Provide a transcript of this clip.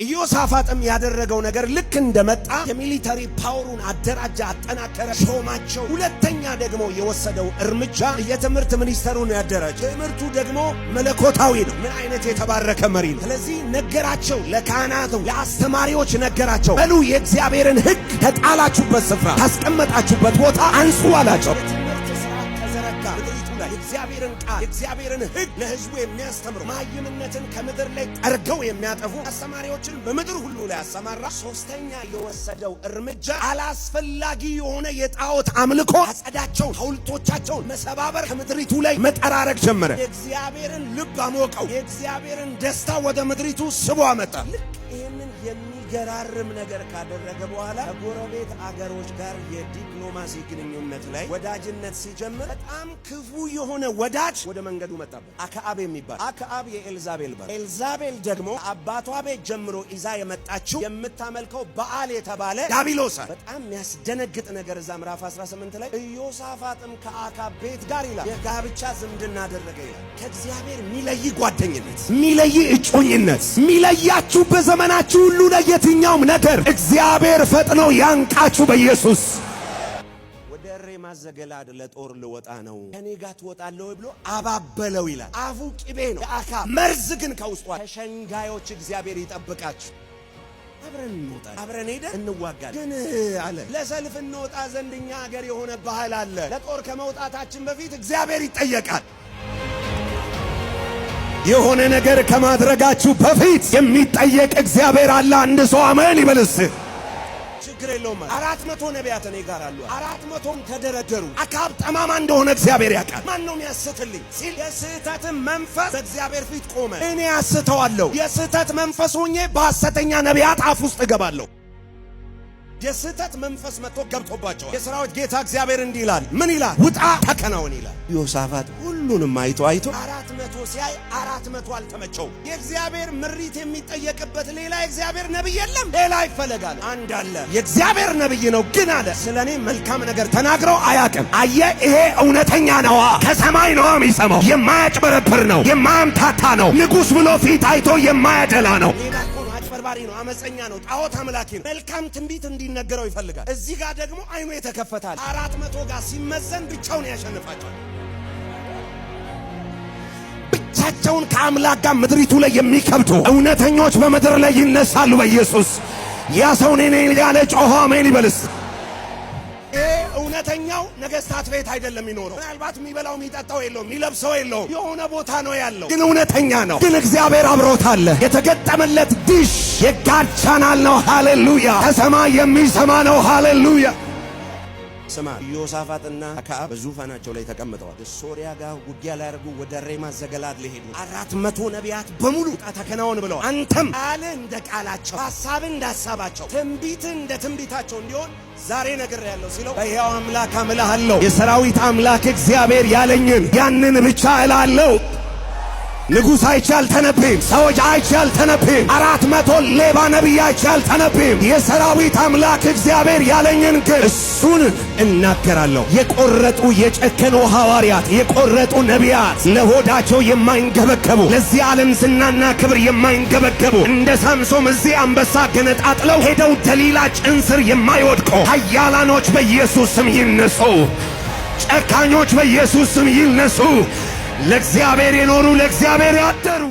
ኢዮሳፋጥም ያደረገው ነገር ልክ እንደመጣ የሚሊተሪ ፓወሩን አደራጃ፣ አጠናከረ፣ ሾማቸው። ሁለተኛ ደግሞ የወሰደው እርምጃ የትምህርት ሚኒስተሩን ያደራጀ። ትምህርቱ ደግሞ መለኮታዊ ነው። ምን አይነት የተባረከ መሪ ነው! ስለዚህ ነገራቸው፣ ለካህናቱ ለአስተማሪዎች ነገራቸው። በሉ የእግዚአብሔርን ሕግ ከጣላችሁበት ስፍራ ካስቀመጣችሁበት ቦታ አንሱ አላቸው። የእግዚአብሔርን ቃል የእግዚአብሔርን ሕግ ለሕዝቡ የሚያስተምሩ ማይምነትን ከምድር ላይ ጠርገው የሚያጠፉ አስተማሪዎችን በምድር ሁሉ ላይ ያሰማራ። ሶስተኛ የወሰደው እርምጃ አላስፈላጊ የሆነ የጣዖት አምልኮ አጸዳቸውን፣ ሐውልቶቻቸውን መሰባበር፣ ከምድሪቱ ላይ መጠራረግ ጀመረ። የእግዚአብሔርን ልብ አሞቀው። የእግዚአብሔርን ደስታ ወደ ምድሪቱ ስቦ አመጣ። ልክ ይህንን የሚገራርም ነገር ካደረገ በኋላ ከጎረቤት አገሮች ጋር የዲፕሎማሲ ግንኙነት ላይ ወዳጅነት ሲጀምር በጣም ክፉ የሆነ ወዳጅ ወደ መንገዱ መጣበት። አክዓብ የሚባል አክዓብ የኤልዛቤል ባል፣ ኤልዛቤል ደግሞ አባቷ ቤት ጀምሮ ይዛ የመጣችው የምታመልከው በዓል የተባለ ዳቢሎስ። በጣም የሚያስደነግጥ ነገር እዛ ምዕራፍ 18 ላይ ኢዮሳፋጥም ከአክዓብ ቤት ጋር ይላል የጋብቻ ዝምድና አደረገ ይላል። ከእግዚአብሔር ሚለይ ጓደኝነት፣ ሚለይ እጮኝነት፣ ሚለያችሁ በዘመናችሁ ሁሉ ለየትኛውም ነገር እግዚአብሔር ፈጥኖ ያንቃችሁ በኢየሱስ። ወደ ሬማ ዘገለአድ ለጦር ልወጣ ነው፣ ከኔ ጋር ትወጣለህ ብሎ አባበለው ይላል። አፉ ቅቤ ነው የአክዓብ መርዝ ግን ከውስጧ። ከሸንጋዮች እግዚአብሔር ይጠብቃችሁ። አብረን እንወጣ፣ አብረን ሄደን እንዋጋለን። ግን አለ ለሰልፍ እንወጣ ዘንድ እኛ ሀገር የሆነ ባህል አለ። ለጦር ከመውጣታችን በፊት እግዚአብሔር ይጠየቃል። የሆነ ነገር ከማድረጋችሁ በፊት የሚጠየቅ እግዚአብሔር አለ። አንድ ሰው አሜን ይበልስ። ችግር የለውም። 400 ነቢያት እኔ ጋር አሉ። 400ም ተደረደሩ። አክዓብ ጠማማ እንደሆነ እግዚአብሔር ያውቃል። ማን ነው የሚያስትልኝ ሲል የስህተትን መንፈስ በእግዚአብሔር ፊት ቆመ። እኔ አስተዋለሁ። የስህተት መንፈስ ሆኜ በሐሰተኛ ነቢያት አፍ ውስጥ እገባለሁ። የስህተት መንፈስ መጥቶ ገብቶባቸዋል። የሰራዊት ጌታ እግዚአብሔር እንዲህ ይላል። ምን ይላል? ውጣ ተከናወን ይላል። ኢዮሳፋጥ ሁሉንም አይቶ 400 ሲያይ 400 አልተመቸው። የእግዚአብሔር ምሪት የሚጠየቅበት ሌላ የእግዚአብሔር ነብይ የለም። ሌላ ይፈለጋል። አንድ አለ፣ የእግዚአብሔር ነብይ ነው። ግን አለ ስለኔ መልካም ነገር ተናግረው አያውቅም። አየ ይሄ እውነተኛ ነው። ከሰማይ ነው የሚሰማው። የማያጭበረብር ነው፣ የማያምታታ ነው። ንጉሥ ብሎ ፊት አይቶ የማያደላ ነው። አጭበርባሪ ነው፣ አመፀኛ ነው፣ ጣዖት አምላኪ ነው። መልካም ትንቢት እንዲነገረው ይፈልጋል። እዚህ ጋር ደግሞ አይኑ የተከፈታል። 400 ጋር ሲመዘን ብቻውን ያሸንፋቸዋል። ብቻቸውን ከአምላክ ጋር ምድሪቱ ላይ የሚከብቱ እውነተኞች በምድር ላይ ይነሳሉ በኢየሱስ። ያ ሰው እኔ ያለ ጮሆ አሜን ይበልስ። እውነተኛው ነገስታት ቤት አይደለም የሚኖረው። ምናልባት የሚበላው የሚጠጣው የለውም፣ የሚለብሰው የለውም፣ የሆነ ቦታ ነው ያለው። ግን እውነተኛ ነው። ግን እግዚአብሔር አብሮት አለ። የተገጠመለት ዲሽ የጋድ ቻናል ነው። ሃሌሉያ! ከሰማይ የሚሰማ ነው። ሃሌሉያ! ስማ፣ ኢዮሳፋጥና አክዓብ በዙፋናቸው ላይ ተቀምጠዋል። ሶሪያ ጋር ውጊያ ሊያደርጉ ወደ ሬማ ዘገለአድ ሊሄዱ 400 ነቢያት በሙሉ ተከናወን ብለው፣ አንተም ቃል እንደ ቃላቸው፣ ሐሳብ እንደ ሐሳባቸው፣ ትንቢት እንደ ትንቢታቸው እንዲሆን ዛሬ ነገር ያለው ሲለው በሕያው አምላክ አምልሃለሁ፣ የሰራዊት አምላክ እግዚአብሔር ያለኝን ያንን ብቻ እላለሁ። ንጉሥ አይቼ አልተነብይም፣ ሰዎች አይቼ አልተነብይም፣ 400 ሌባ ነቢይ አይቼ አልተነብይም። የሰራዊት አምላክ እግዚአብሔር ያለኝን ግን እሱን እናገራለሁ። የቆረጡ የጨከኑ ሐዋርያት፣ የቆረጡ ነቢያት፣ ለሆዳቸው የማይንገበገቡ፣ ለዚህ ዓለም ዝናና ክብር የማይንገበገቡ፣ እንደ ሳምሶም እዚህ አንበሳ ገነጣጥለው ሄደው ደሊላ ጭንስር የማይወድቁ ኃያላኖች በኢየሱስ ስም ይነሱ። ጨካኞች በኢየሱስ ስም ይነሱ። ለእግዚአብሔር የኖሩ ለእግዚአብሔር ያደሩ